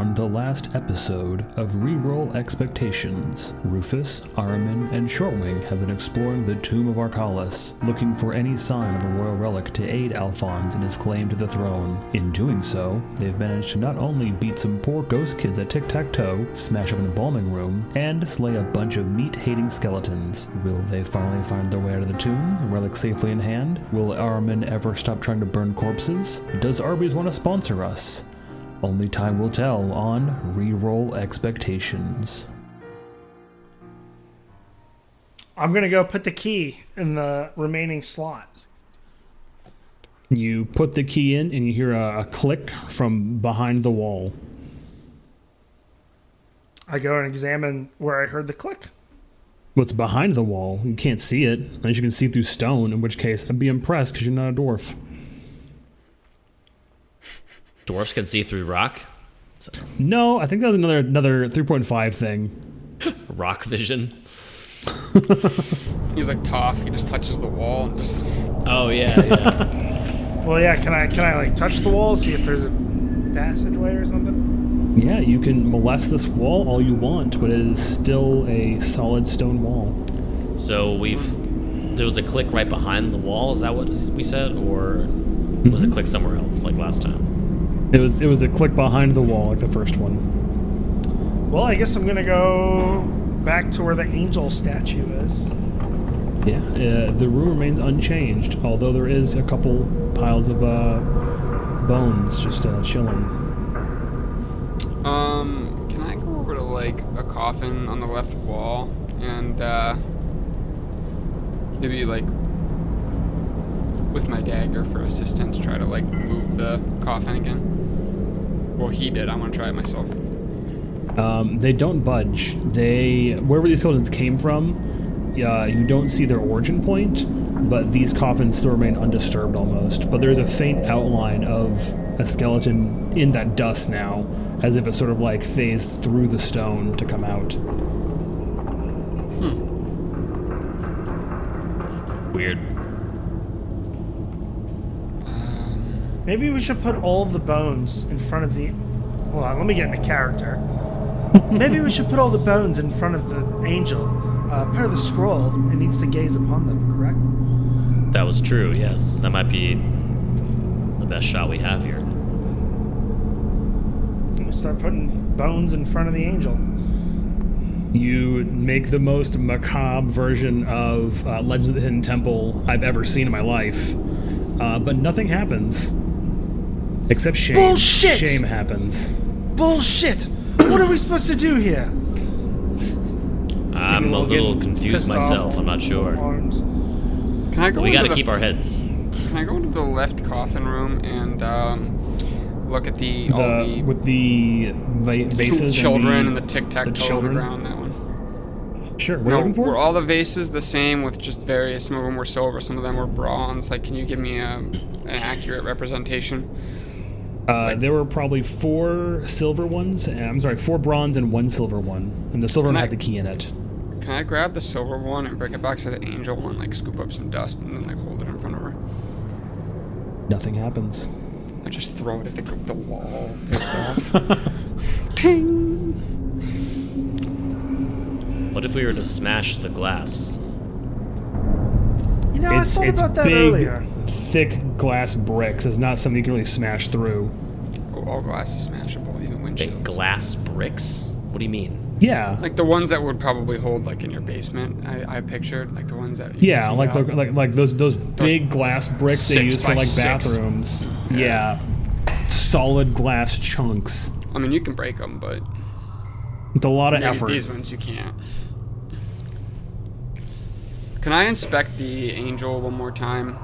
On the last episode of Reroll Expectations, Rufus, Ahriman, and Shortwing have been exploring the Tomb of Arkalis, looking for any sign of a royal relic to aid Alphonse in his claim to the throne. In doing so, they've managed to not only beat some poor ghost kids at tic-tac-toe, smash up an embalming room, and slay a bunch of meat-hating skeletons. Will they finally find their way out of the tomb, the relic safely in hand? Will Ahriman ever stop trying to burn corpses? Does Arby's want to sponsor us? Only time will tell on Reroll Expectations. I'm going to go put the key in the remaining slot. You put the key in and you hear a click from behind the wall. I go and examine where I heard the click. What's behind the wall? You can't see it, unless you can see through stone, in which case I'd be impressed because you're not a dwarf. Dwarfs can see through rock? No, I think that was another 3.5 thing. Rock vision? He's like Toph. He just touches the wall and just... Oh, yeah. Well, yeah, can I like touch the wall, see if there's a passageway or something? Yeah, you can molest this wall all you want, but it is still a solid stone wall. So there was a click right behind the wall, is that what we said? Or was it click somewhere else, like last time? It was a click behind the wall, like the first one. Well, I guess I'm going to go back to where the angel statue is. Yeah, the room remains unchanged, although there is a couple piles of bones just chilling. Can I go over to like a coffin on the left wall and maybe like with my dagger for assistance try to like move the coffin again? Well, he did. I'm gonna try it myself. They don't budge. Wherever these skeletons came from, you don't see their origin point, but these coffins still remain undisturbed almost. But there's a faint outline of a skeleton in that dust now, as if it sort of like phased through the stone to come out. Weird. Maybe we should put all of the bones in front of the... Hold on, let me get into character. Maybe we should put all the bones in front of the angel. Part of the scroll, it needs to gaze upon them, correct? That was true, yes. That might be the best shot we have here. We start putting bones in front of the angel. You make the most macabre version of Legend of the Hidden Temple I've ever seen in my life, but nothing happens. Except shame. Bullshit! Shame happens. Bullshit! What are we supposed to do here? I'm a little confused myself. I'm not sure. Arms. Can I go? We gotta keep our heads. Can I go into the left coffin room and look at with the vases children and the tic-tac-toe on the children? ground? That one. Sure. What are you looking for? Were all the vases the same with just various? Some of them were silver, some of them were bronze. Like, can you give me an accurate representation? There were probably 4 silver ones. I'm sorry, 4 bronze and 1 silver one, and the silver one had the key in it. Can I grab the silver one and bring it back to the angel and like scoop up some dust and then like hold it in front of her? Nothing happens. I just throw it at the wall, pissed off. Ting! What if we were to smash the glass? You know, I thought about that big, earlier. Thick glass bricks. It's not something you can really smash through. Oh, all glass is smashable, even windshields. Big glass bricks? What do you mean? Yeah. Like the ones that would probably hold like in your basement. I pictured like the ones that. You Yeah, can see like those big glass bricks they use for like 6x6. bathrooms. Yeah. Solid glass chunks. I mean, you can break them, but It's a lot of maybe effort. these ones you can't. Can I inspect the angel one more time?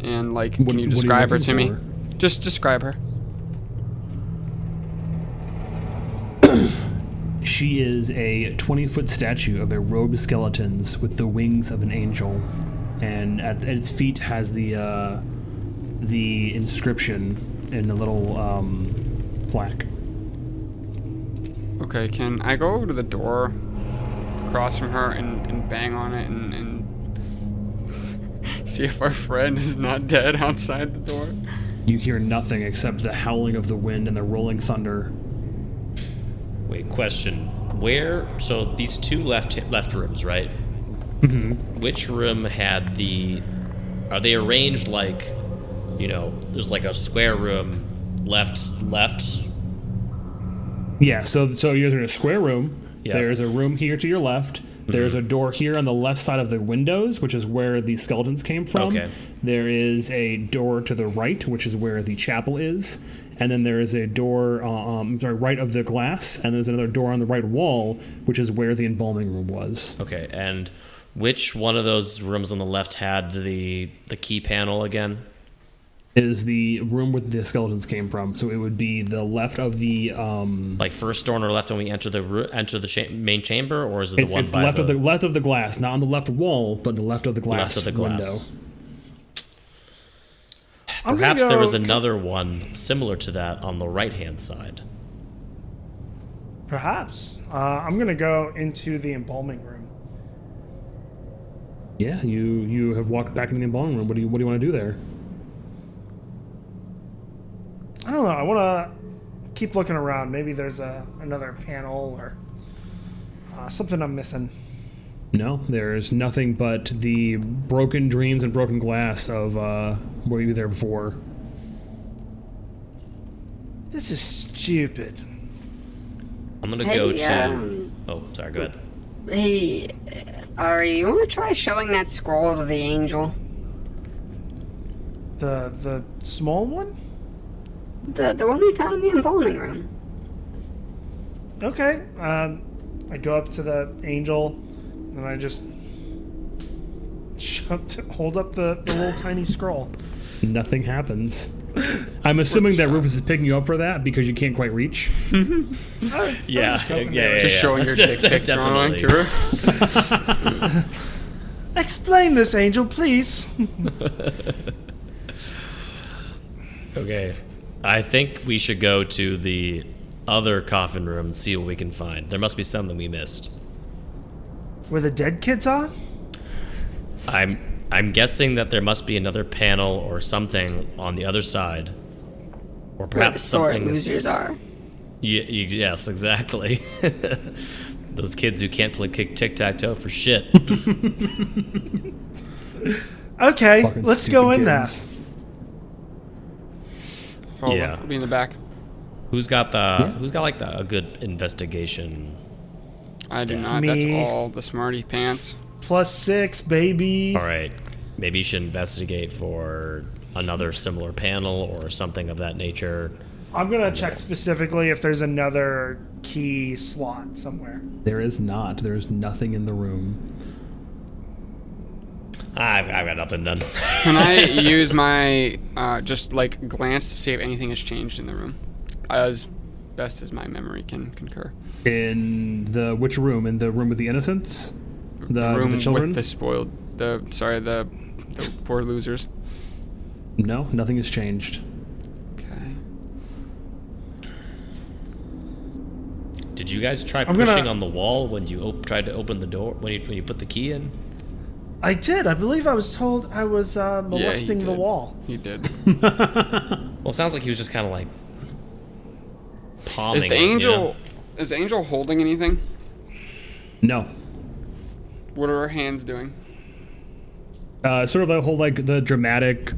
And like, can you describe her to me? Just describe her. She is a 20-foot statue of a robed skeletons with the wings of an angel, and at its feet has the inscription in a little plaque. Okay, can I go over to the door across from her and bang on it and see if our friend is not dead outside the door? You hear nothing except the howling of the wind and the rolling thunder. Wait, question. Where? So these two left rooms, right? Mm-hmm. Which room had the? Are they arranged like, there's like a square room, left. Yeah. So you're in a square room. Yep. There's a room here to your left. There's a door here on the left side of the windows, which is where the skeletons came from. Okay. There is a door to the right, which is where the chapel is. And then there is a door right of the glass, and there's another door on the right wall, which is where the embalming room was. Okay, and which one of those rooms on the left had the key panel again? Is the room where the skeletons came from. So it would be the left of the like first door on our left when we enter the main chamber, or is it the one it's by left of the glass, not on the left wall, but the left of the glass. left of the glass window. Perhaps there was another one similar to that on the right-hand side. Perhaps. I'm gonna go into the embalming room. Yeah, you have walked back into the embalming room. What do you want to do there? I don't know. I want to keep looking around. Maybe there's another panel or something I'm missing. No, there's nothing but the broken dreams and broken glass of where you were there before. This is stupid. I'm gonna go to. Oh, sorry. Go ahead. Hey, Ari, you want to try showing that scroll to the angel? The small one? The one we found in the embalming room. Okay. I go up to the angel, and I just hold up the little tiny scroll. Nothing happens. I'm assuming that Rufus is picking you up for that because you can't quite reach. Yeah. Just showing your dick drawing to her. Explain this, angel, please. Okay. I think we should go to the other coffin room and see what we can find. There must be something we missed. Where the dead kids are? I'm guessing that there must be another panel or something on the other side, or Where the perhaps sword something. losers are. Yes, exactly. Those kids who can't play tic-tac-toe for shit. Okay, Fucking let's stupid go in kids. there. Follow Yeah. up. I'll be in the back. Who's got like a good investigation? I do stat? not. That's Me. all the smarty pants. +6, baby. All right. Maybe you should investigate for another similar panel or something of that nature. I'm gonna check specifically if there's another key slot somewhere. There is not. There is nothing in the room. I've got nothing done. Can I use my just like glance to see if anything has changed in the room, as best as my memory can concur? In the which room? In the room with the innocents? The room the children? with the spoiled. The poor losers. No, nothing has changed. Okay. Did you guys try I'm pushing gonna- on the wall when you tried to open the door when you put the key in? I did. I believe I was told I was molesting the did. wall. He did. Well, it sounds like he was just kind of like palming. Is the it, you angel? know? Is the angel holding anything? No. What are her hands doing? Sort of the whole like the dramatic,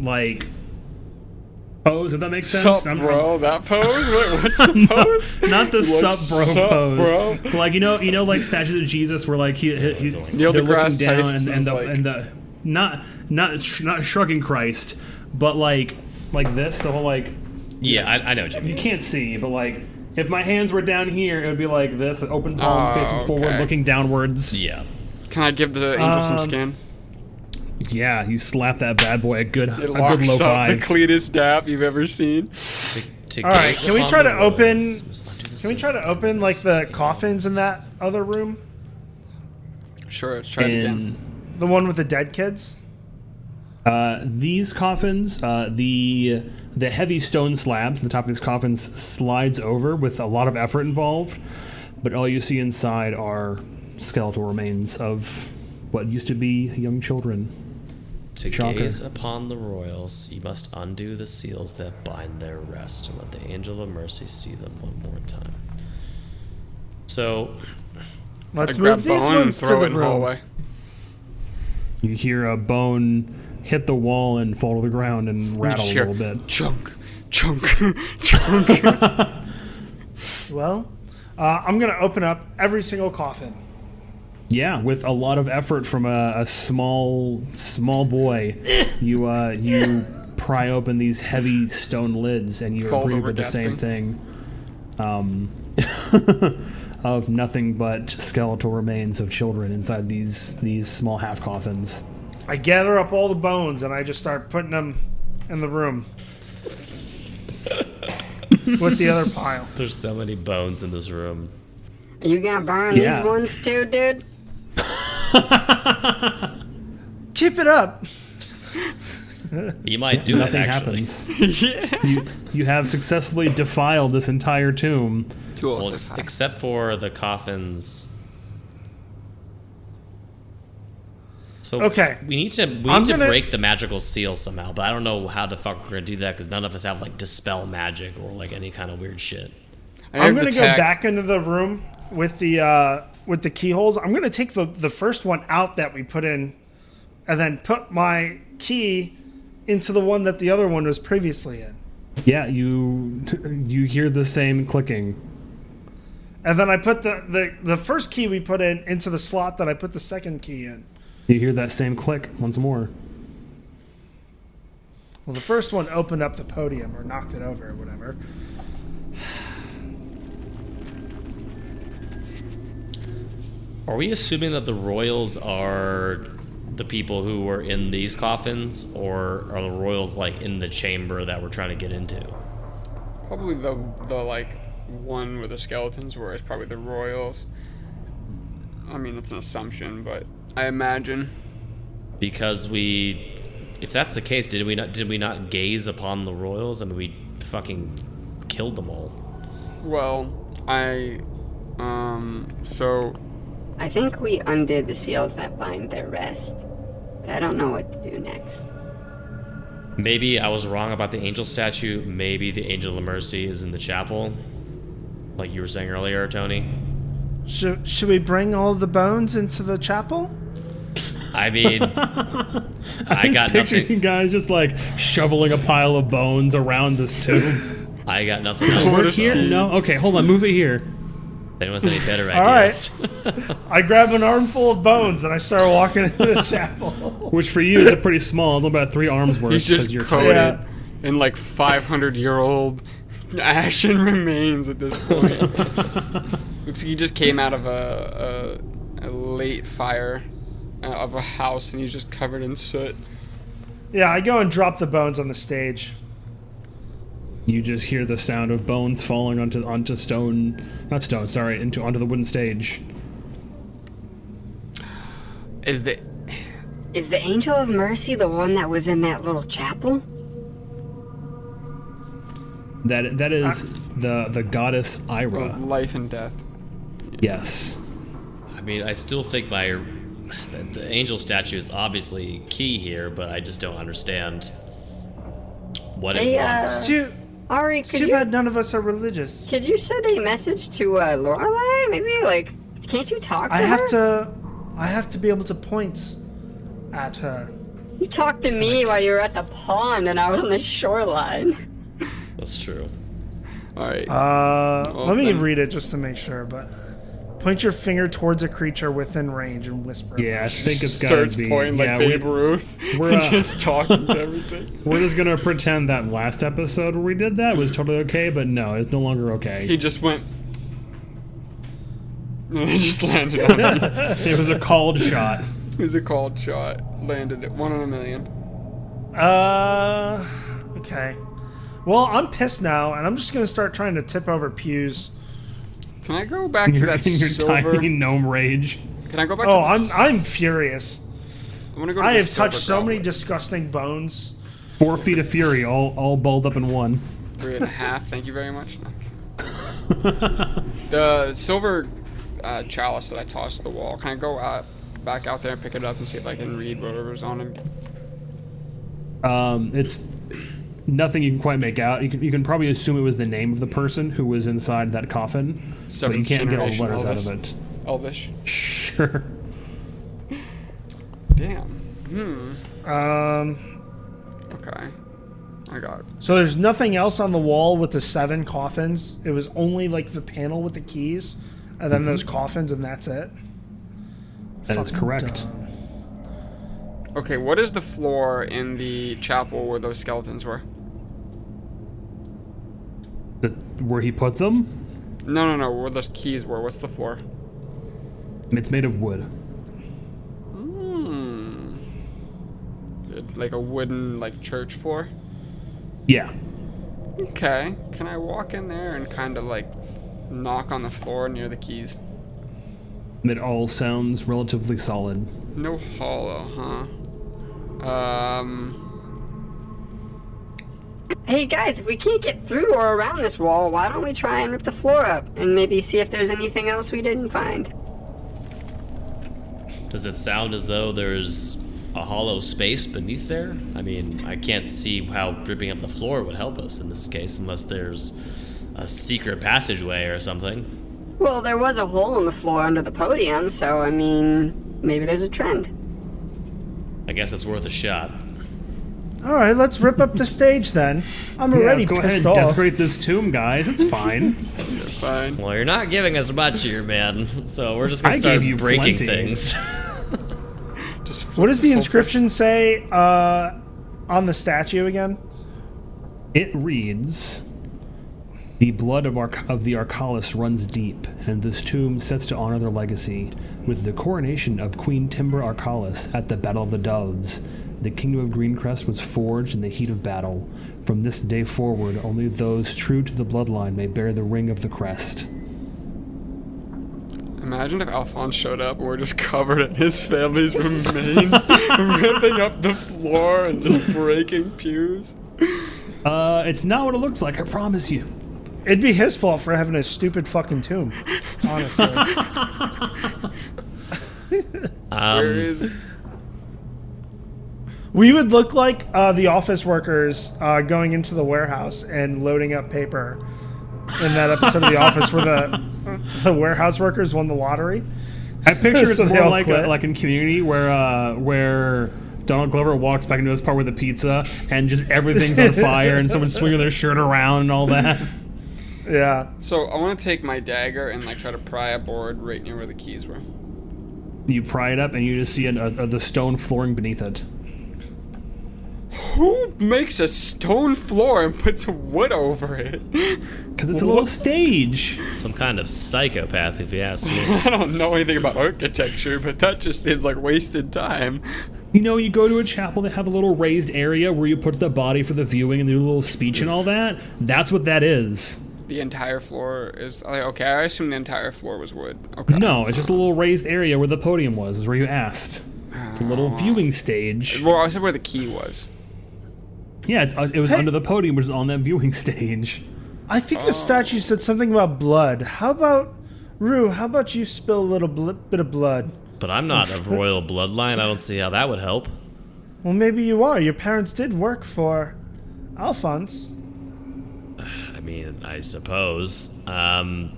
like pose. If that makes sense. Sup, I'm- bro? That pose? Wait, what's the pose? Not the Like, sup bro sup, pose. bro? Like you know like statues of Jesus where like Neil they're deGrasse looking down Tyson's like- and the not shrugging Christ, but like this the whole like Yeah, I know what you you mean. can't see, but like if my hands were down here, it would be like this, open palm Oh, facing forward, okay. looking downwards. Yeah. Can I give the angel some skin? Yeah, you slap that bad boy a good It low locks up the five. cleanest dap you've ever seen. To All right, gaze can we upon try the to open- royals, must undo the Can we try sins to open like the coffins in that other room? Sure, let's try it again. The one with the dead kids? These coffins, the heavy stone slabs on the top of these coffins slides over with a lot of effort involved, but all you see inside are skeletal remains of what used to be young children. To Shocker. gaze upon the royals, you must undo the seals that bind their rest, and let the angel of mercy see them one more time. So, Let's I grab move these bone and ones to throw the it in the room. hallway. You hear a bone hit the wall and fall to the ground and You rattle just a hear little bit. chunk, chunk, chunk. Well, I'm gonna open up every single coffin. Yeah, with a lot of effort from a small boy, you pry open these heavy stone lids, and you Falls agree over with the same gasping. thing, of nothing but skeletal remains of children inside these small half coffins. I gather up all the bones and I just start putting them in the room with the other pile. there's so many bones in this room. Are you gonna burn Yeah. these ones too, dude? Keep it up. You might do that, Nothing actually. happens. You have successfully defiled this entire tomb. Well, except for the coffins. So Okay. we need to I'm gonna- break the magical seal somehow, but I don't know how the fuck we're gonna do that because none of us have like dispel magic or like any kind of weird shit. I'm gonna go back into the room with the keyholes. I'm gonna take the first one out that we put in, and then put my key into the one that the other one was previously in. Yeah, you hear the same clicking. And then I put the first key we put in into the slot that I put the second key in. You hear that same click once more. Well, the first one opened up the podium or knocked it over or whatever. Are we assuming that the royals are the people who were in these coffins, or are the royals like in the chamber that we're trying to get into? Probably the like one where the skeletons were is probably the royals. I mean, it's an assumption, but I imagine. Because if that's the case, did we not gaze upon the royals? I mean, we fucking killed them all. Well, so I think we undid the seals that bind their rest, but I don't know what to do next. Maybe I was wrong about the angel statue. Maybe the angel of mercy is in the chapel, like you were saying earlier, Tony. Should we bring all the bones into the chapel? I mean, I got Picturing you nothing. guys just like shoveling a pile of bones around this tomb. I got nothing What Over else. a here? scene. No? Okay, hold on, move it here. If anyone has any better All right. ideas. I grab an armful of bones and I start walking into the chapel. Which for you is a pretty small, it's about 3 arms worth. he's 'cause just you're coated Yeah. in like 500-year-old ashen remains at this point. Looks like he just came out of a late fire of a house and he's just covered in soot. Yeah, I go and drop the bones on the stage. You just hear the sound of bones falling onto stone, not stone, sorry, onto the wooden stage. Is the Is the Angel of Mercy the one that was in that little chapel? That is the goddess Ira. of life and death? Yes. I mean, I still think the angel statue is obviously key here, but I just don't understand what it Hey, wants. Ari, Too bad none of us are religious. could you send a message to Lorelei? Maybe like, can't you talk to her? I have to be able to point at her. You talked to me while you were at the pond and I was on the shoreline. That's true. All right. Let me then- read it just to make sure, but point your finger towards a creature within range and whisper. Yeah, I think it's gotta starts be. pointing like yeah, Babe Ruth we're, and just talking to everything. we're just gonna pretend that last episode where we did that was totally okay, but no, it's no longer okay. He just went. And it just landed on me. It was a called shot. It was a called shot. Landed at 1 in a million. Okay. Well, I'm pissed now, and I'm just gonna start trying to tip over pews. Can I go back to You're that in your silver? tiny gnome rage. Can I go back Oh, to the I'm furious. I want to go to I the have silver touched so many goblet. disgusting bones. 4 feet of fury, all balled up in one. 3.5. Thank you very much. The silver chalice that I tossed at the wall. Can I go back out there and pick it up and see if I can read whatever's on it? It's nothing you can quite make out. You can probably assume it was the name of the person who was inside that coffin, but you can't get all the letters out of it. Elvish. Sure. Damn. Okay. I got it. So there's nothing else on the wall with the 7 coffins. It was only like the panel with the keys, and then those coffins, and that's it. That is correct. Dumb. Okay, what is the floor in the chapel where those skeletons were? Where he put them? No. Where those keys were. What's the floor? It's made of wood. Like a wooden, like, church floor? Yeah. Okay. Can I walk in there and kind of, like, knock on the floor near the keys? It all sounds relatively solid. No hollow, huh? Hey guys, if we can't get through or around this wall, why don't we try and rip the floor up and maybe see if there's anything else we didn't find? Does it sound as though there's a hollow space beneath there? I mean, I can't see how ripping up the floor would help us in this case unless there's a secret passageway or something. Well, there was a hole in the floor under the podium, so I mean, maybe there's a trend. I guess it's worth a shot. All right, let's rip up the stage then. I'm already go pissed ahead, off. desecrate this tomb, guys. It's fine. It's fine. Well, you're not giving us much here, man. So we're just gonna I start gave you breaking plenty. things. Just flip What does this the whole inscription say on the statue again? It reads, "The blood of the Arkalis runs deep, and this tomb sets to honor their legacy. With the coronation of Queen Timber Arkalis at the Battle of the Doves, the Kingdom of Greencrest was forged in the heat of battle. From this day forward, only those true to the bloodline may bear the ring of the crest." Imagine if Alphonse showed up and we're just covered in his family's remains, ripping up the floor and just breaking pews. It's not what it looks like, I promise you. It'd be his fault for having a stupid fucking tomb, honestly. Where is... We would look like the office workers going into the warehouse and loading up paper in that episode of The Office where the warehouse workers won the lottery. I picture it's So they more all like quit. like in Community where Donald Glover walks back into his part with the pizza and just everything's on fire and someone's swinging their shirt around and all that. Yeah. So I want to take my dagger and like try to pry a board right near where the keys were. You pry it up and you just see the stone flooring beneath it. Who makes a stone floor and puts wood over it? Because it's a little stage. Some kind of psychopath, if you ask me. I don't know anything about architecture, but that just seems like wasted time. You know, you go to a chapel that have a little raised area where you put the body for the viewing and do a little speech and all that. That's what that is. The entire floor is... Okay, I assume the entire floor was wood. Okay. No, it's just a little raised area where the podium was, is where you asked. It's a little viewing stage. Well, I said where the key was. Yeah, it was under the podium, which is on that viewing stage. I think the statue said something about blood. How about, Rue, how about you spill a little bit of blood? But I'm not of royal bloodline. I don't see how that would help. Well, maybe you are. Your parents did work for Alphonse. I mean, I suppose. I'll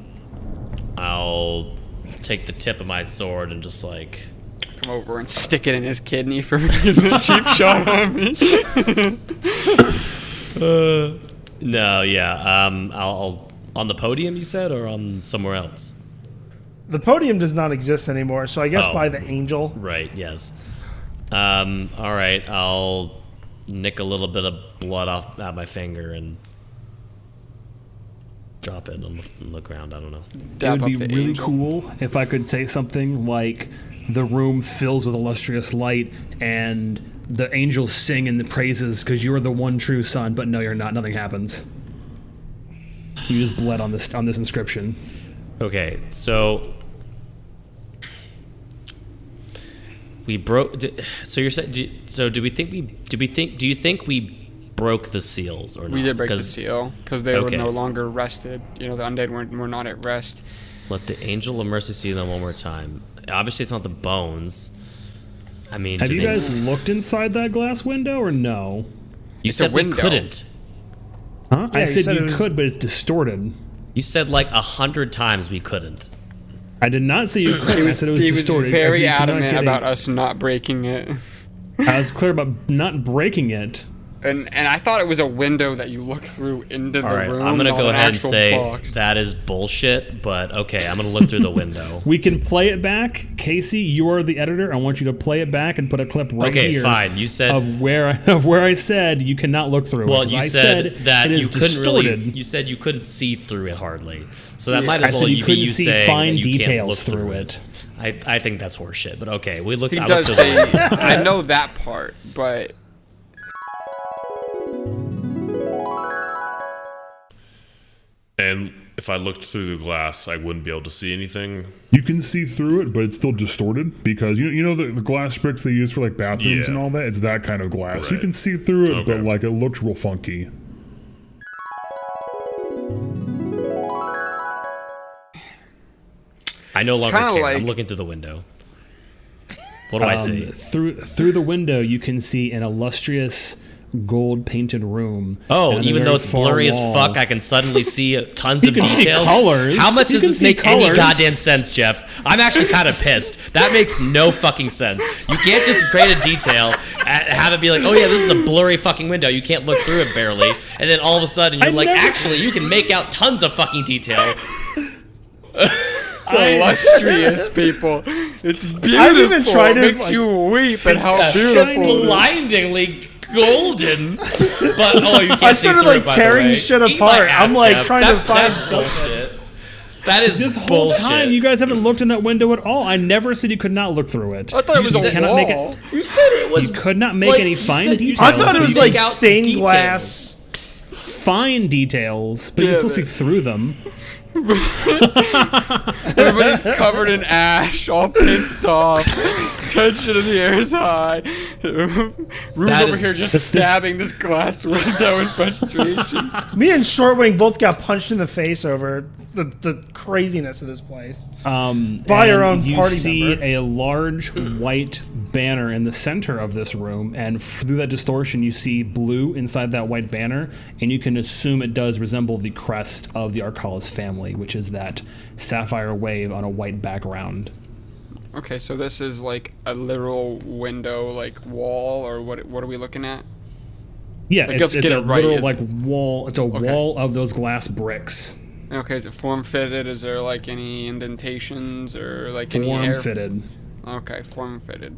take the tip of my sword and just like... Come over and stick it in his kidney for getting a cheap shot on me. No, yeah. I'll on the podium, you said, or on somewhere else? The podium does not exist anymore, so I guess Oh. by the angel. Right. Yes. All right. I'll nick a little bit of blood off out my finger and drop it on the ground. I don't know. It Dap would up be the really angel. cool if I could say something like, the room fills with illustrious light and the angels sing in the praises because you're the one true son, but no, you're not. Nothing happens. You just bled on this inscription. Okay, so we broke. So you're saying? So do we think we? Do you think we broke the seals or not? We did break the 'Cause seal because they Okay. were no longer rested. You know, the undead were not at rest. Let the angel of mercy see them one more time. Obviously, it's not the bones. I mean, Have do you they- guys looked inside that glass window or no? You It's a said we window. couldn't. Huh? Yeah, I you said said it you was- could, but it's distorted. You said like 100 times we couldn't. I did not say you couldn't. I said it was He was distorted. very You cannot adamant get about a- us not breaking it. I was clear about not breaking it. And I thought it was a window that you look through into the All right, room. I'm gonna not go an ahead and actual say box. that is bullshit. But okay, I'm gonna look through the window. We can play it back. Casey, you are the editor. I want you to play it back and put a clip right Okay, here fine. You said of where I said you cannot look through well. it. You I said that it is you couldn't distorted. really. You said you couldn't see through it hardly. So that Yeah. might I as well said you be couldn't you see saying fine that you can't details look through it. I think that's horseshit. But okay, we looked. He I does looked through the say, window. I know that part, but And if I looked through the glass, I wouldn't be able to see anything. You can see through it, but it's still distorted because you know the glass bricks they use for like bathrooms Yeah. and all that. It's that kind of glass. You Right. can see through it, but Okay. like it looks real funky. I no longer Kinda care. like- I'm looking through the window. What do I see? Through the window, you can see an illustrious gold-painted room. Oh, And on the even though very it's far blurry wall- as fuck, I can suddenly see tons of can see details. colors. How much You does can this see make any colors. goddamn sense, Jeff? I'm actually kind of pissed. That makes no fucking sense. You can't just create a detail and have it be like, oh yeah, this is a blurry fucking window. You can't look through it barely, and then all of a sudden you're like, never- actually, you can make out tons of fucking detail. it's illustrious, people. It's beautiful. I've even tried it to, makes like- you weep at how It's beautiful. it is. blindingly golden. But oh, you can't I see started through like it, by the tearing way. shit Eat my apart. ass, I'm like Jeff. trying to find that's something. bullshit. That is This whole bullshit. time, you guys haven't looked in that window at all. I never said you could not look through it. I thought it was You a cannot make wall. You said it was. You could not make like, any you fine said- you details. I thought it you was could like make out stained details. glass. Fine details, but you can Damn still see it. through them. Everybody's covered in ash, all pissed off. Tension in the air is high. Rue's That over is- here just stabbing this glass window in frustration. Me and Shortwing both got punched in the face over the craziness of this place. By your And own you party see member. a large white banner in the center of this room, and through that distortion, you see blue inside that white banner, and you can assume it does resemble the crest of the Arkalis family, which is that sapphire wave on a white background. Okay, so this is like a literal window, like wall, or what are we looking at? Yeah, guess it's get a it right, literal is like it? wall. It's a wall of those glass bricks, Okay, is it form fitted? Is there like any indentations or like any form air? fitted, Okay, form fitted.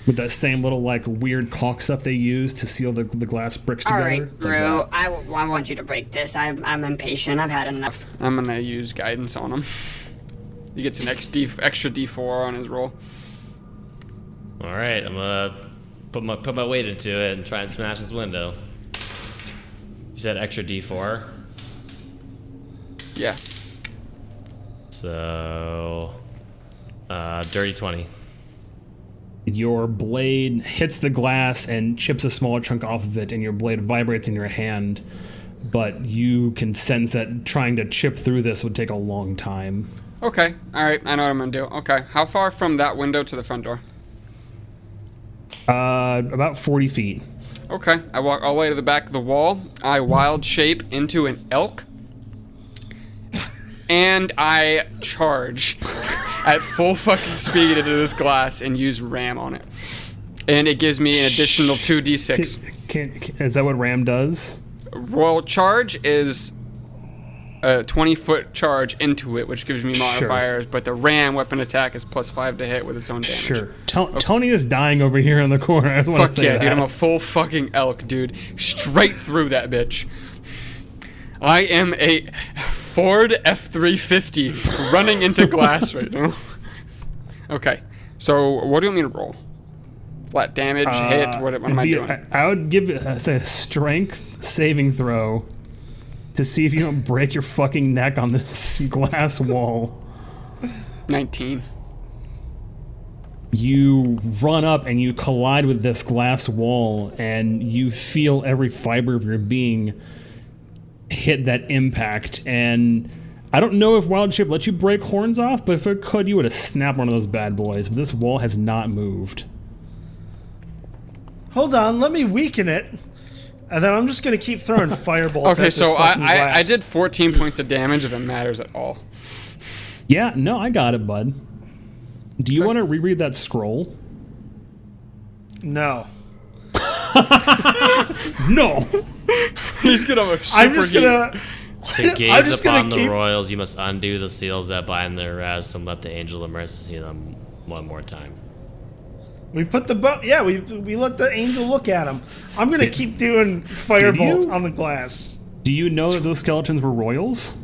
with that same little like weird caulk stuff they use to seal the glass bricks All together. right, Like Rue, that. I want you to break this. I'm impatient. I've had enough. I'm gonna use guidance on him. He gets an extra D4 on his roll. All right, I'm gonna put my weight into it and try and smash this window. You said extra D4, Yeah. so dirty 20. Your blade hits the glass and chips a small chunk off of it, and your blade vibrates in your hand. But you can sense that trying to chip through this would take a long time. Okay. All right. I know what I'm gonna do. Okay. How far from that window to the front door? About 40 feet. Okay. I walk all the way to the back of the wall. I wild shape into an elk. And I charge at full fucking speed into this glass and use ram on it. And it gives me an additional 2d6. Is that what Ram does? Royal charge is a 20-foot charge into it, which gives me modifiers, but the ram weapon attack is +5 to hit with its own damage. Sure. Tony is dying over here in the corner. I just want Fuck to say yeah, that. dude, I'm a full fucking elk, dude. Straight through that bitch. I am a Ford F-350 running into glass right now. Okay, so what do you want me to roll? Flat damage, hit, what am I doing? I would give it say a strength saving throw to see if you don't break your fucking neck on this glass wall. 19. You run up and you collide with this glass wall, and you feel every fiber of your being hit that impact. And I don't know if Wild Shape lets you break horns off, but if it could, you would have snapped one of those bad boys. But this wall has not moved. Hold on, let me weaken it. And then I'm just gonna keep throwing fireballs. Okay, at this so fucking I glass. did 14 points of damage if it matters at all. Yeah, no, I got it, bud. Do you want to reread that scroll? No. No. He's gonna. I'm just gonna. To I'm gaze just upon gonna the keep- royals, you must undo the seals that bind their rest and let the angel of mercy see them one more time. We put the we let the angel look at him. I'm gonna keep doing firebolts you? on the glass. Do you know that those skeletons were royals?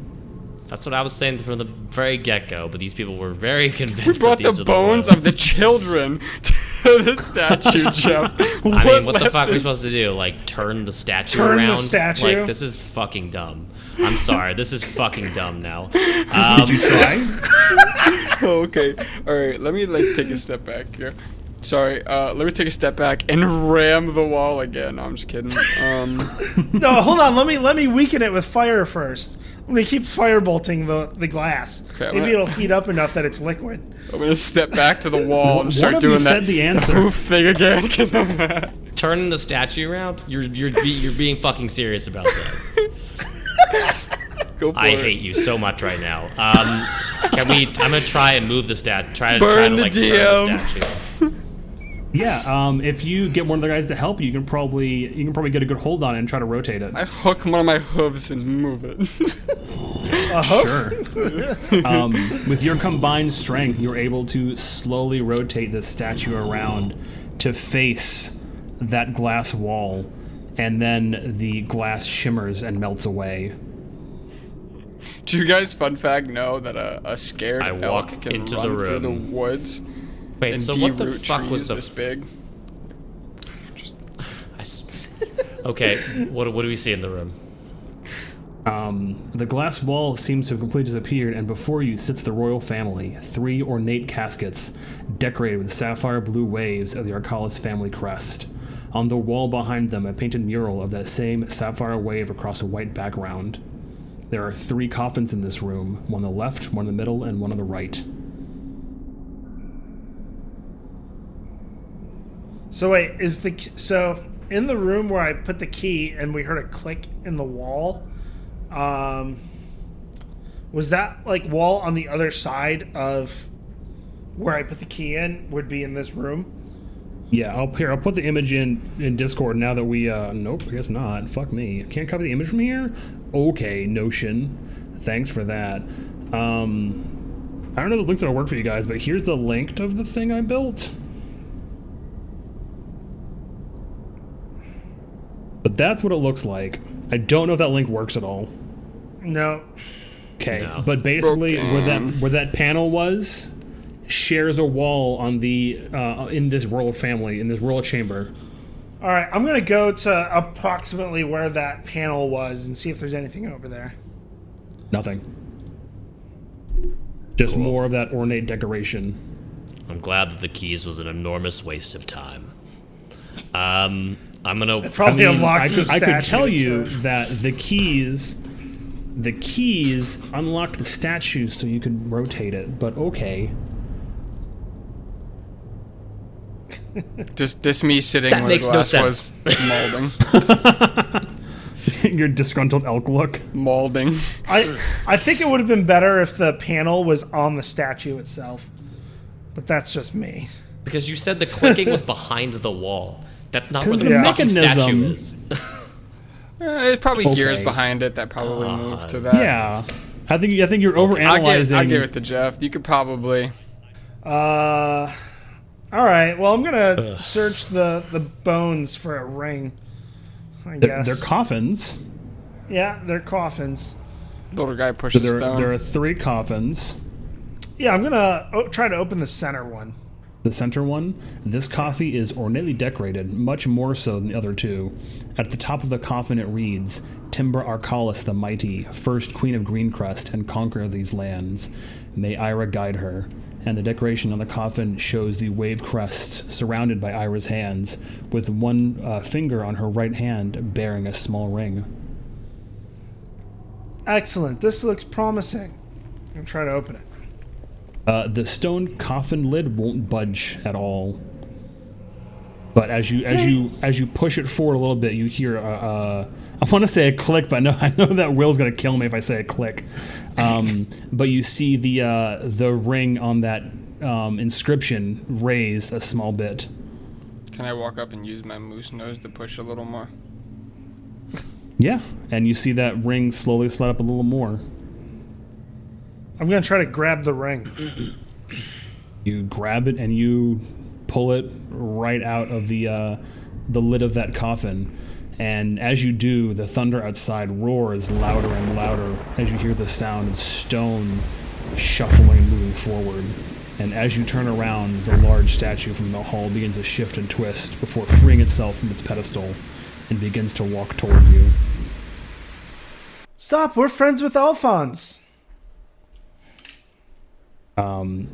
That's what I was saying from the very get-go, but these people were very convinced We brought that these the are bones the of the children to the statue, Jeff. I mean, what the left fuck are we is- supposed to do? Like, turn the statue Turn the around? statue? Like, this is fucking dumb. I'm sorry, this is fucking dumb now. Did you try? Oh, okay. All right. Let me take a step back here. Sorry. Let me take a step back and ram the wall again. No, I'm just kidding. No, hold on. Let me weaken it with fire first. I'm gonna keep firebolting the glass. Okay, I'm Maybe gonna- it'll heat up enough that it's liquid. I'm gonna step back to the wall and One start of you doing said that the answer. poof thing again because I'm mad. Turning the statue around? You're being fucking serious about that. Go for I it. hate you so much right now. Can we? I'm gonna try and move the stat. Try to Burn the like turn DM. the statue. Yeah. If you get one of the guys to help you, you can probably get a good hold on it and try to rotate it. I hook one of my hooves and move it. Sure. With your combined strength, you're able to slowly rotate the statue around to face that glass wall, and then the glass shimmers and melts away. Do you guys, fun fact, know that a scared I elk walk can into run the through the room. woods Wait, and so what the de-root fuck was trees the? this big? Okay, what do we see in the room? The glass wall seems to have completely disappeared, and before you sits the royal family, 3 ornate caskets decorated with sapphire blue waves of the Arkalis family crest. On the wall behind them, a painted mural of that same sapphire wave across a white background. There are 3 coffins in this room, one on the left, one in the middle, and one on the right. So wait, so in the room where I put the key and we heard a click in the wall, was that like wall on the other side of where I put the key in would be in this room? Yeah, I'll put the image in Discord now that we nope, I guess not. Fuck me. Can't copy the image from here? Okay, Notion. Thanks for that. I don't know if the link's gonna work for you guys, but here's the link of the thing I built. But that's what it looks like. I don't know if that link works at all. No. Okay, No. but basically Broken. where that panel was shares a wall on the in this royal family, in this royal chamber. All right, I'm gonna go to approximately where that panel was and see if there's anything over there. Nothing. Just Cool. more of that ornate decoration. I'm glad that the keys was an enormous waste of time. I'm gonna. Probably unlocked I the could statue tell you too. that the keys unlocked the statue so you could rotate it, but okay. Just me sitting That where makes the no glass was molding. Your disgruntled elk look. Molding. I think it would have been better if the panel was on the statue itself, but that's just me. Because you said the clicking was behind the wall. That's not where 'Cause the the fucking statue mechanism- is. There's probably gears Okay. Ah, behind it that probably moved to that. Yeah. I think you're I'll overanalyzing. give it to Jeff. You could probably. All right. Well, I'm gonna search the bones for a ring. I guess. They're coffins. Yeah, they're coffins. Little guy So pushes there stone. are 3 coffins. Yeah, I'm gonna try to open the center one. The center one, this coffin is ornately decorated, much more so than the other 2. At the top of the coffin it reads, Tomb of Arkalis the Mighty, first Queen of Greencrest and conqueror of these lands. May Ira guide her. And the decoration on the coffin shows the wave crest surrounded by Ira's hands, with one finger on her right hand bearing a small ring. Excellent. This looks promising. I'm gonna try to open it. The stone coffin lid won't budge at all. But as you push it forward a little bit, you hear I want to say a click, but I know that Will's gonna kill me if I say a click. But you see the ring on that inscription raise a small bit. Can I walk up and use my moose nose to push a little more? Yeah, and you see that ring slowly slide up a little more. I'm gonna try to grab the ring. You grab it and you pull it right out of the lid of that coffin. And as you do, the thunder outside roars louder and louder as you hear the sound of stone shuffling and moving forward. And as you turn around, the large statue from the hall begins to shift and twist before freeing itself from its pedestal and begins to walk toward you. Stop! We're friends with Alphonse.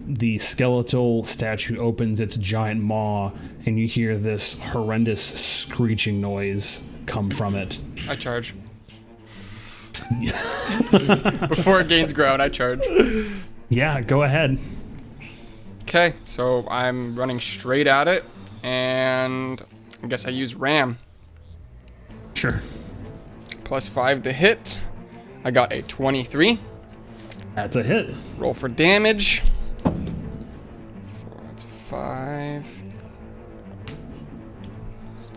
The skeletal statue opens its giant maw, and you hear this horrendous screeching noise come from it. I charge. Before it gains ground, I charge. Yeah, go ahead. Okay, so I'm running straight at it, and I guess I use ram. Sure. +5 to hit. I got a 23. That's a hit. Roll for damage. That's 5.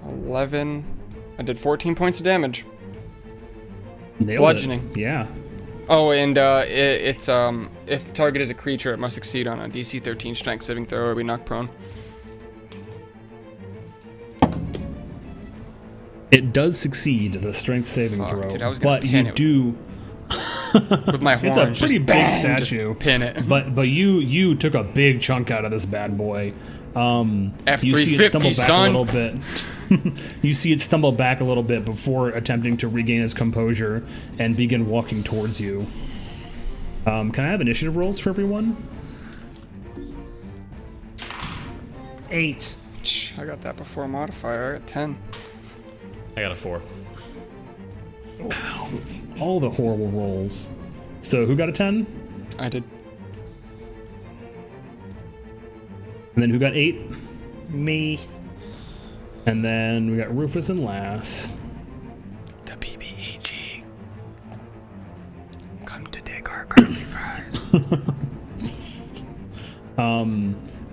11. I did 14 points of damage. Nailed Bludgeoning. it. Yeah. Oh, and it's if the target is a creature, it must succeed on a DC 13 strength saving throw or be knocked prone. It does succeed the strength saving throw, dude, I was gonna but pin you it do. with my horns. It's a pretty just big bang, statue. Just pin it. But you took a big chunk out of this bad boy. You see it stumble F350, back son. a little bit. You see it stumble back a little bit before attempting to regain its composure and begin walking towards you. Can I have initiative rolls for everyone? 8. I got that before modifier. I got 10. I got a 4. All the horrible rolls. So who got a 10? I did. And then who got 8? Me. And then we got Rufus in last. The BBEG. Come to take our curly fries.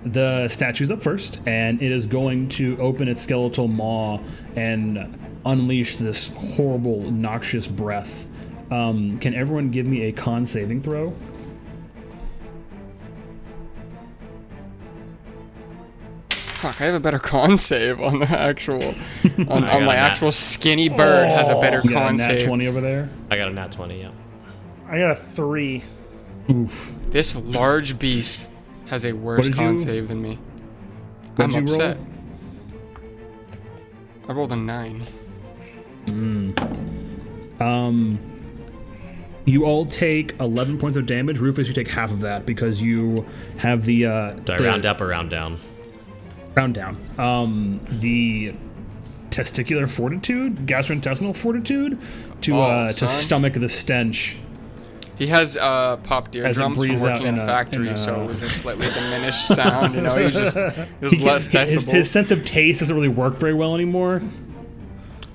The statue's up first, and it is going to open its skeletal maw and unleash this horrible, noxious breath. Can everyone give me a con saving throw? Fuck, I have a better con save on the actual... on got my a nat- actual skinny bird has a better You got a con nat save. 20 over there? I got a nat 20, yeah. I got a 3. Oof. This large beast has a worse did con you- save than me. what I'm did you roll? upset. I rolled a 9. You all take 11 points of damage. Rufus, you take half of that because you have the... Do I round up or round down? Round down. The testicular fortitude, gastrointestinal fortitude, to son. stomach the stench. He has popped As it eardrums from breathes out working in in a a- factory, in a- so it was a slightly diminished sound. You know, he was less decibel. His sense of taste doesn't really work very well anymore.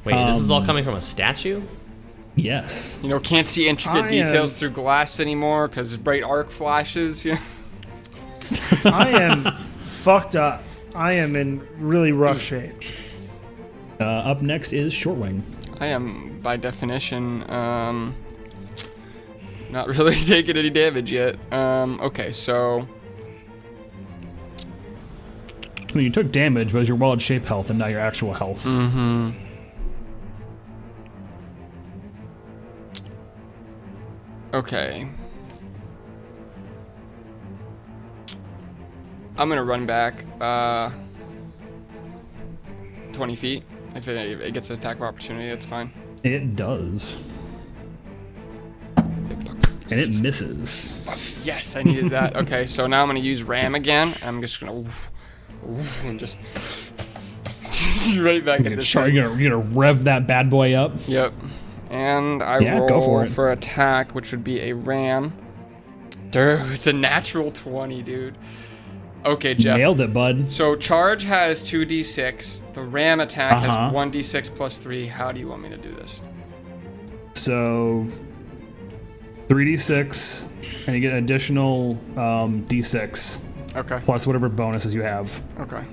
Wait, this is all coming from a statue? Yes. You know, can't see intricate I details am- through glass anymore because bright arc flashes. You know? I am fucked up. I am in really rough shape. Up next is Shortwing. I am, by definition, not really taking any damage yet. Okay, so I mean, you took damage, but it was your wild shape health and not your actual health. okay. I'm gonna run back 20 feet. If it gets an attack of opportunity, that's fine. It does. Big bucks. And it misses. Yes, I needed that. Okay, so now I'm gonna use ram again. And I'm just gonna and just right back at this. You're gonna rev that bad boy up. Yep. And I Yeah, roll go for it. for attack, which would be a ram. Dude, it's a natural 20, dude. Okay, Jeff. Nailed it, bud. So charge has 2d6. The ram attack has Uh-huh. 1d6 plus 3. How do you want me to do this? So 3d6, and you get an additional d6 Okay. plus whatever bonuses you have. Okay.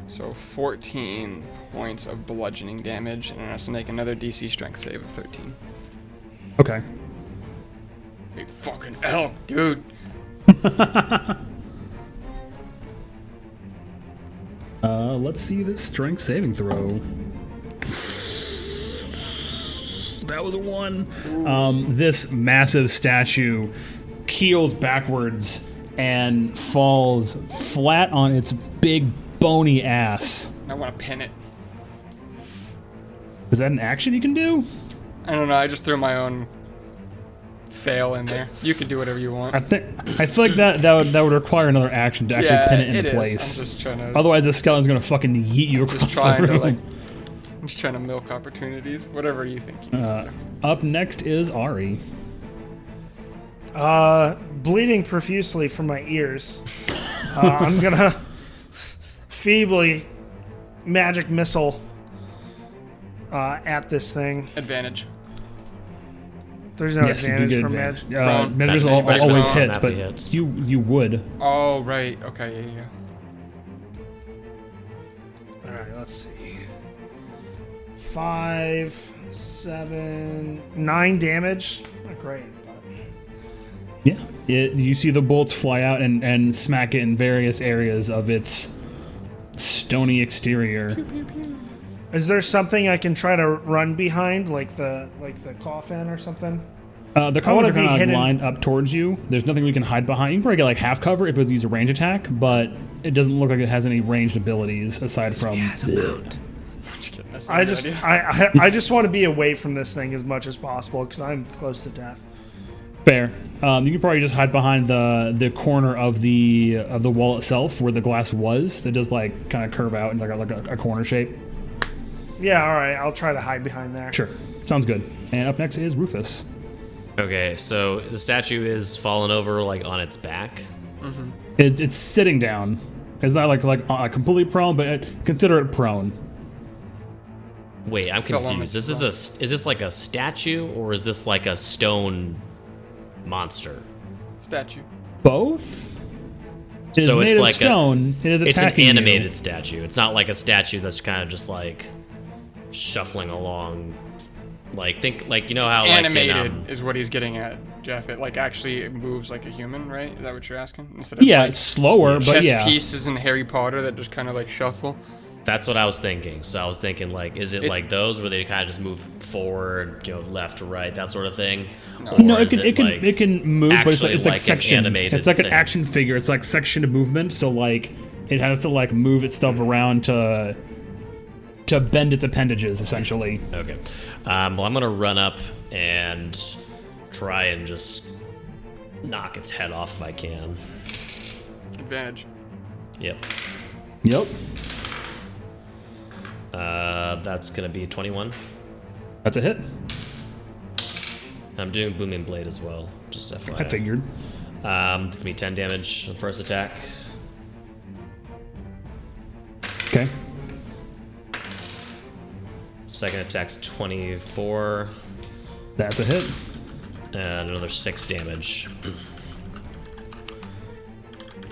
So 14 points of bludgeoning damage, and it has to make another DC strength save of 13. Okay. Big fucking elk, dude. Let's see this strength saving throw. That was a 1. This massive statue keels backwards and falls flat on its big bony ass. I want to pin it. Is that an action you can do? I don't know. I just threw my own fail in there. You can do whatever you want. I feel like that would require another action to actually pin it into place. I'm just trying to. Otherwise, the skeleton's gonna fucking yeet you across Just trying the to room. I'm just trying to milk opportunities. Whatever you think you need to do. Up next is Ari. Bleeding profusely from my ears. I'm gonna feebly magic missile at this thing. Advantage. There's no Yes, you do advantage get from advantage. magic. Prone. Magic missile Magic always missile hits, automatically but hits. you would. Oh, right. Okay, yeah. Alright, let's see. 5, 7, 9 damage. Not great. Yeah. You see the bolts fly out and smack it in various areas of its stony exterior. Is there something I can try to run behind, like the coffin or something? The wanna coffins are be kind of hidden. lined up towards you. There's nothing we can hide behind. You can probably get like half cover if it was use a range attack, but it doesn't look like it has any ranged abilities aside from. I'm just kidding. That's not I a good just idea. I just want to be away from this thing as much as possible because I'm close to death. Fair. You can probably just hide behind the corner of the wall itself where the glass was. It does like kind of curve out in like a corner shape. Yeah, all right. I'll try to hide behind there. Sure. Sounds good. And up next is Rufus. Okay, so the statue is fallen over like on its back. It's sitting down. It's not like completely prone, but consider it prone. Wait, I'm Fell on confused. its Is this like a statue or is this like a stone monster? Statue. Both. It is So made it's of like stone. It is It's an attacking you. animated statue. It's not like a statue that's kind of just like shuffling along. Like think like you know how Animated like in, is what he's getting at, Jeff. It like actually moves like a human, right? Is that what you're asking? Instead of Yeah, like it's slower, but chess yeah. pieces in Harry Potter that just kind of like shuffle. that's what I was thinking. So I was thinking like, is it It's- like those where they kind of just move forward, left to right, that sort of thing? No, Or it is can like it can move, but it's actually like an section. animated It's like an thing? action figure. It's like sectioned movement. So like it has to like move its stuff around to bend its appendages essentially. Okay. Well, I'm gonna run up and try and just knock its head off if I can. Advantage. Yep. Yep. That's gonna be 21. That's a hit. I'm doing booming blade as well. Just FYI. I figured. That's me 10 damage on first attack. Okay. Second attack's 24, That's a hit. and another 6 damage.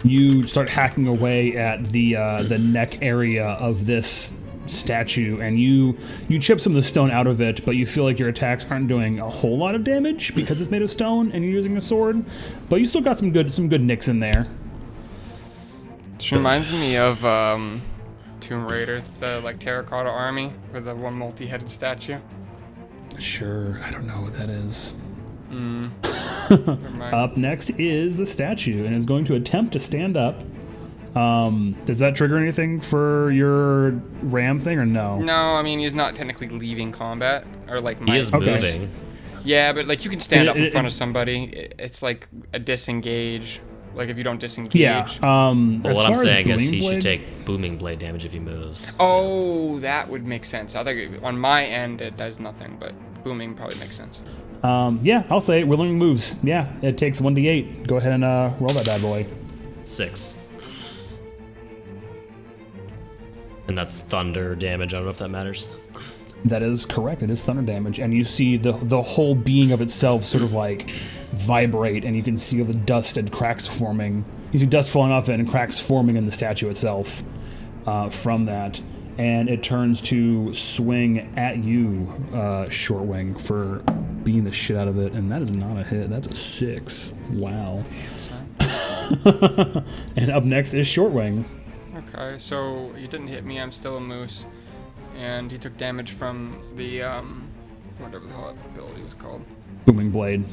You start hacking away at the neck area of this statue, and you chip some of the stone out of it, but you feel like your attacks aren't doing a whole lot of damage because it's made of stone and you're using a sword. But you still got some good nicks in there. This reminds me of Tomb Raider, the like terracotta army with the one multi-headed statue. Sure, I don't know what that is. Never mind. Up next is the statue, and is going to attempt to stand up. Does that trigger anything for your ram thing, or no? No, I mean he's not technically leaving combat or like He is Okay. moving. Yeah, but like you can stand up in It- front of somebody. It's like a disengage Like if you don't disengage. Yeah. But As what I'm far as saying is Booming he should Blade- take booming blade damage if he moves. Oh, that would make sense. I think on my end it does nothing, but booming probably makes sense. Yeah, I'll say it. Willing moves. Yeah, it takes 1d8. Go ahead and roll that bad boy. 6. And that's thunder damage. I don't know if that matters. That is correct. It is thunder damage, and you see the whole being of itself sort of like vibrate, and you can see the dust and cracks forming. You see dust falling off it and cracks forming in the statue itself from that, and it turns to swing at you, Shortwing, for beating the shit out of it, and that is not a hit. That's a 6. Wow. And up next is Shortwing. Okay, so he didn't hit me. I'm still a moose, and he took damage from the whatever the hell that ability was called. Booming Blade.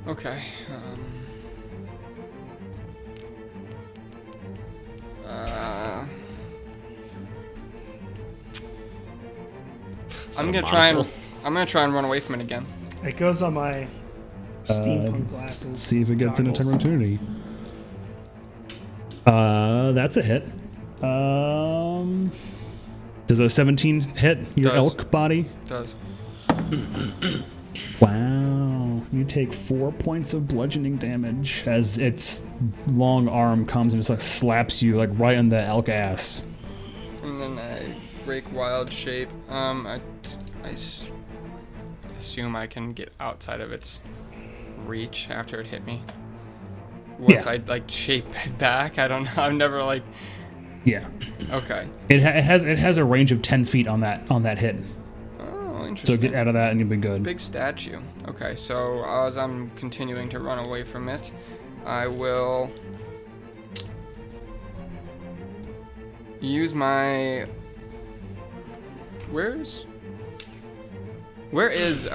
Okay. I'm gonna try and run away from it again. It goes on my steampunk glasses. See if it gets an goggles. attack opportunity. That's a hit. Does a 17 hit your Does. elk body? It does. Wow. You take 4 points of bludgeoning damage as its long arm comes and just like slaps you like right on the elk ass. And then I break wild shape. I assume I can get outside of its reach after it hit me. Once Yeah. I like shape back, I don't know. I've never like. Yeah. Okay. It has a range of 10 feet on that hit. Oh, So interesting. get out of that and you'll be good. Big statue. Okay, so as I'm continuing to run away from it, I will use my. Where is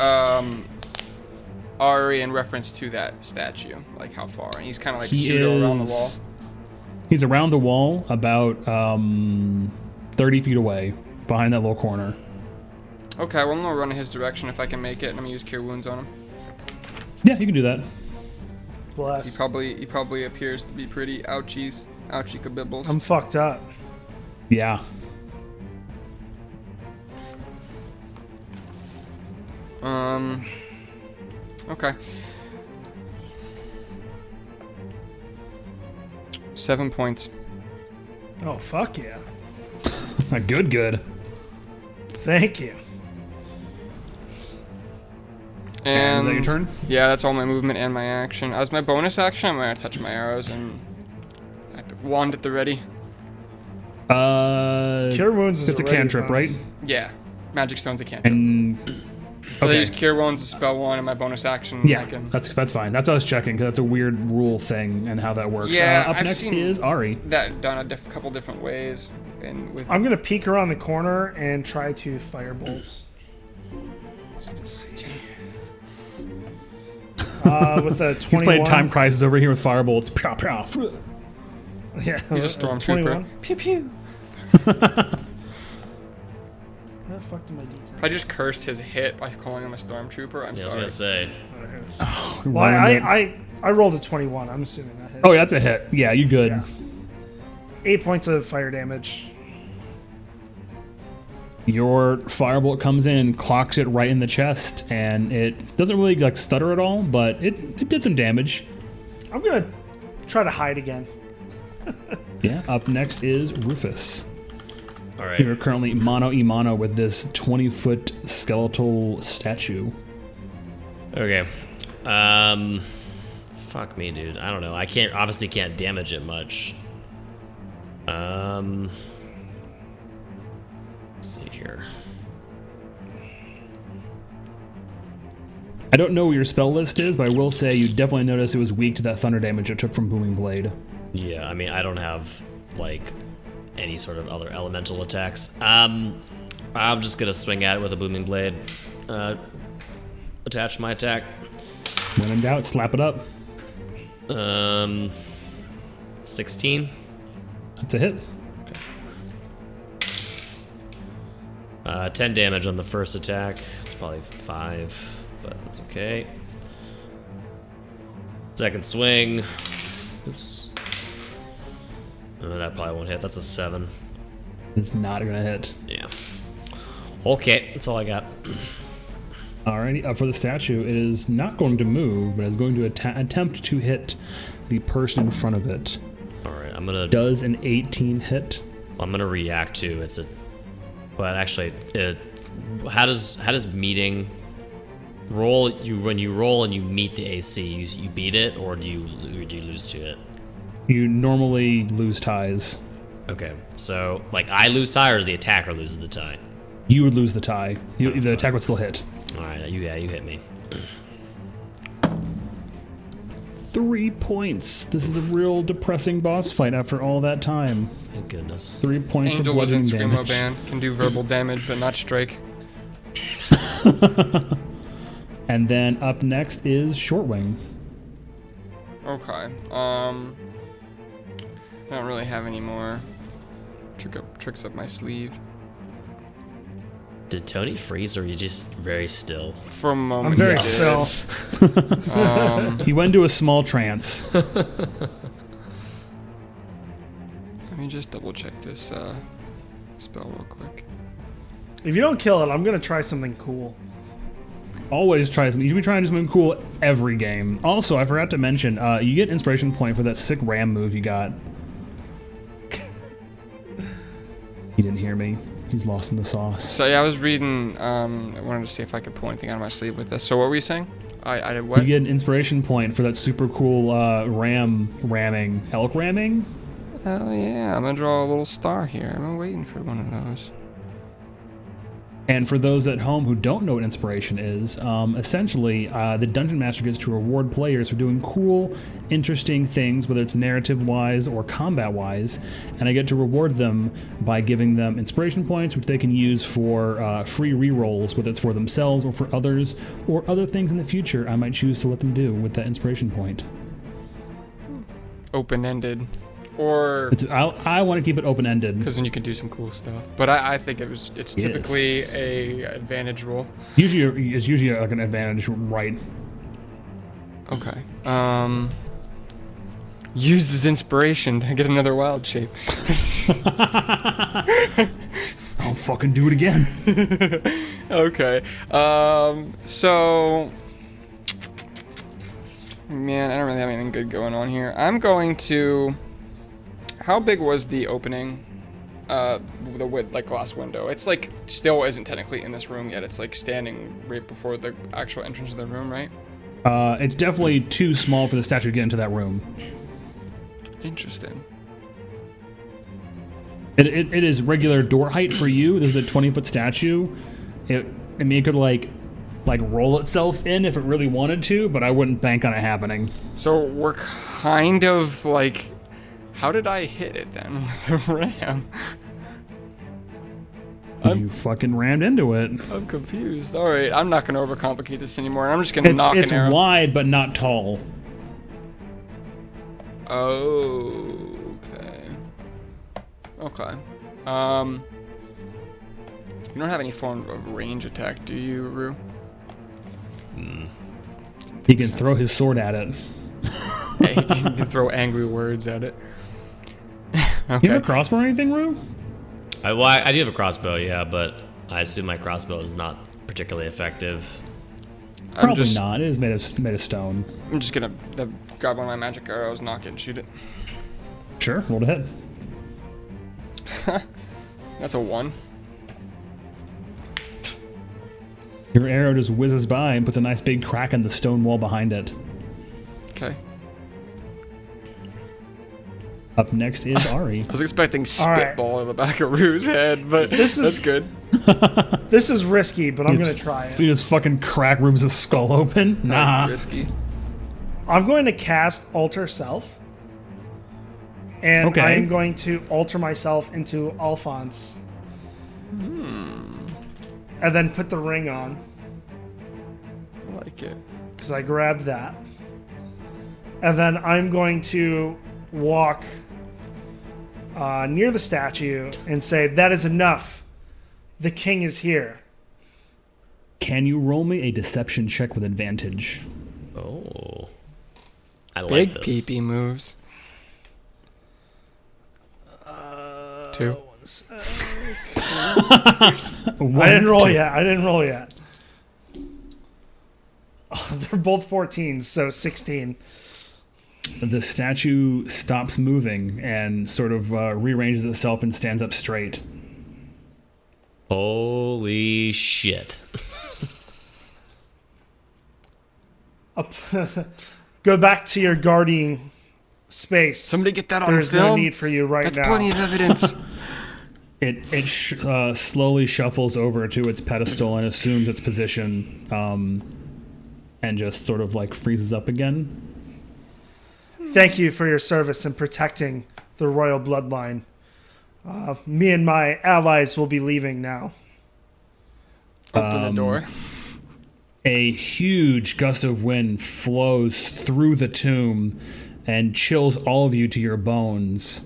Ari in reference to that statue? Like how far? And he's kind of like pseudo around the wall. He's around the wall about 30 feet away behind that little corner. Okay, well I'm gonna run in his direction if I can make it, and I'm gonna use Cure Wounds on him. Yeah, you can do that. Bless. He probably appears to be pretty ouchies, ouchie kabibbles. I'm fucked up. Yeah. Okay. 7 points. Oh, fuck yeah. Good. Thank you. And And is that your turn? Yeah, that's all my movement and my action. As my bonus action, I'm gonna touch my arrows and wand at the ready. Cure Wounds is it's a already cantrip, bonus. right? Yeah, Magic Stone's a cantrip. And But I okay. use Cure Wounds to spell one, and my bonus action. I Yeah, can... that's fine. That's what I was checking because that's a weird rule thing and how that works. Yeah, up I've next seen is Ari. that done a couple different ways, and with I'm gonna peek around the corner and try to firebolt. With a 21. He's playing Time Crisis over here with firebolts. Pow, pow. Yeah, he's a stormtrooper. 21. Pew pew. How the fuck did my D10? I just cursed his hit by calling him a stormtrooper. I'm Yeah, I was sorry. gonna say. Well, I rolled a 21. I'm assuming that hits. Oh, yeah, that's a hit. Yeah, you good. Yeah. 8 points of fire damage. Your firebolt comes in and clocks it right in the chest, and it doesn't really like stutter at all, but it did some damage. I'm gonna try to hide again. Yeah. Up next is Rufus. All right. You're currently mano a mano with this 20-foot skeletal statue. Okay. Fuck me, dude. I don't know. I obviously can't damage it much. Let's see here. I don't know what your spell list is, but I will say you definitely noticed it was weak to that thunder damage it took from Booming Blade. Yeah, I mean, I don't have like any sort of other elemental attacks. I'm just gonna swing at it with a booming blade. Attach my attack. When in doubt, slap it up. 16. That's a hit. 10 damage on the first attack. It's probably 5, but that's okay. Second swing. Oops. That probably won't hit. That's a 7. It's not gonna hit. Yeah. Okay, that's all I got. Alrighty, for the statue, it is not going to move, but it's going to attempt to hit the person in front of it. Alright, I'm gonna... Does an 18 hit? I'm gonna react to it's a... But actually, how does meeting... When you roll and you meet the AC, you beat it, or do you lose to it? You normally lose ties. Okay, so, like, I lose tie, or the attacker loses the tie? You would lose the tie. The attack would still hit. Alright, you hit me. 3 points. This is a real depressing boss fight after all that time. Thank goodness. 3 points Angel of was in bludgeoning Screamo damage. Band. Can do verbal damage, but not strike. And then up next is Shortwing. Okay. I don't really have any more tricks up my sleeve. Did Tony freeze, or are you just very still? For a moment, I'm very he did. still. He went into a small trance. Let me just double check this spell real quick. If you don't kill it, I'm gonna try something cool. Always try something. You should be trying to do something cool every game. Also, I forgot to mention, you get inspiration point for that sick ram move you got. He didn't hear me. He's lost in the sauce. So yeah, I was reading. I wanted to see if I could pull anything out of my sleeve with this. So what were you saying? I did what? You get an inspiration point for that super cool elk ramming. Oh yeah, I'm gonna draw a little star here. I've been waiting for one of those. And for those at home who don't know what inspiration is, essentially, the Dungeon Master gets to reward players for doing cool, interesting things, whether it's narrative-wise or combat-wise, and I get to reward them by giving them inspiration points, which they can use for free rerolls, whether it's for themselves or for others, or other things in the future I might choose to let them do with that inspiration point. Open-ended, or I want to keep it open-ended. because then you can do some cool stuff. But I think it's typically a advantage roll. It's usually like an advantage, right? Okay. Use as inspiration to get another wild shape. I'll fucking do it again. Okay. So, man, I don't really have anything good going on here. I'm going to. How big was the opening? The like glass window. It's like still isn't technically in this room yet. It's like standing right before the actual entrance of the room, right? It's definitely too small for the statue to get into that room. Interesting. It is regular door height for you. This is a 20-foot statue. It could like roll itself in if it really wanted to, but I wouldn't bank on it happening. So we're kind of like. How did I hit it then with the ram? You fucking rammed into it. I'm confused. All right, I'm not gonna overcomplicate this anymore. I'm just gonna knock It's an arrow. wide but not tall. Okay. Okay. You don't have any form of range attack, do you, Rue? He can throw his sword at it. Hey, you can throw angry words at it. You have a crossbow or anything, Rue? I do have a crossbow, yeah, but I assume my crossbow is not particularly effective. Probably not. It is made of stone. I'm just gonna grab one of my magic arrows, knock it, and shoot it. Sure, roll to hit. That's a 1. Your arrow just whizzes by and puts a nice big crack in the stone wall behind it. Okay. Up next is Ari. I was expecting right. spitball in the back of Rue's head, but that's good. This is risky, but I'm gonna try it. You just fucking crack Rubes' skull open? Nah. Risky. I'm going to cast Alter Self. And Okay. I'm going to alter myself into Alphonse. And then put the ring on, I like it. because I grabbed that. And then I'm going to walk near the statue and say, "That is enough. The king is here." Can you roll me a deception check with advantage? Oh. I like Big this. peepee moves. 2. I didn't roll yet. Oh, they're both 14s, so 16. The statue stops moving and sort of rearranges itself and stands up straight. Holy shit. Go back to your guarding space. Somebody get that on There's film. no need for you right That's now. plenty of evidence. It slowly shuffles over to its pedestal and assumes its position, and just sort of like freezes up again. Thank you for your service in protecting the royal bloodline. Me and my allies will be leaving now. Open the door. A huge gust of wind flows through the tomb and chills all of you to your bones,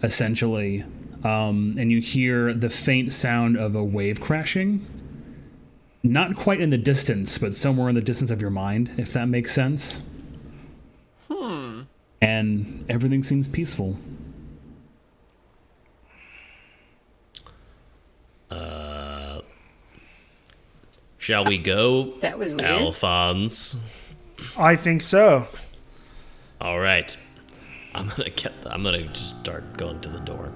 essentially. And you hear the faint sound of a wave crashing. Not quite in the distance, but somewhere in the distance of your mind, if that makes sense. And everything seems peaceful. Shall we go, That was weird. Alphonse? I think so. All right. I'm gonna just start going to the door.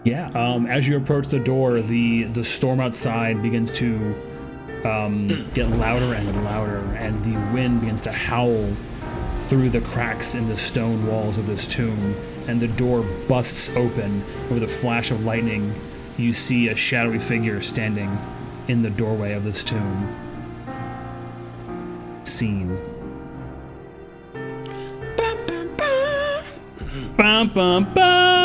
Yeah, as you approach the door, the storm outside begins to get louder and louder, and the wind begins to howl through the cracks in the stone walls of this tomb, and the door busts open. With a flash of lightning, you see a shadowy figure standing in the doorway of this tomb. Scene. Bum, bum, bum.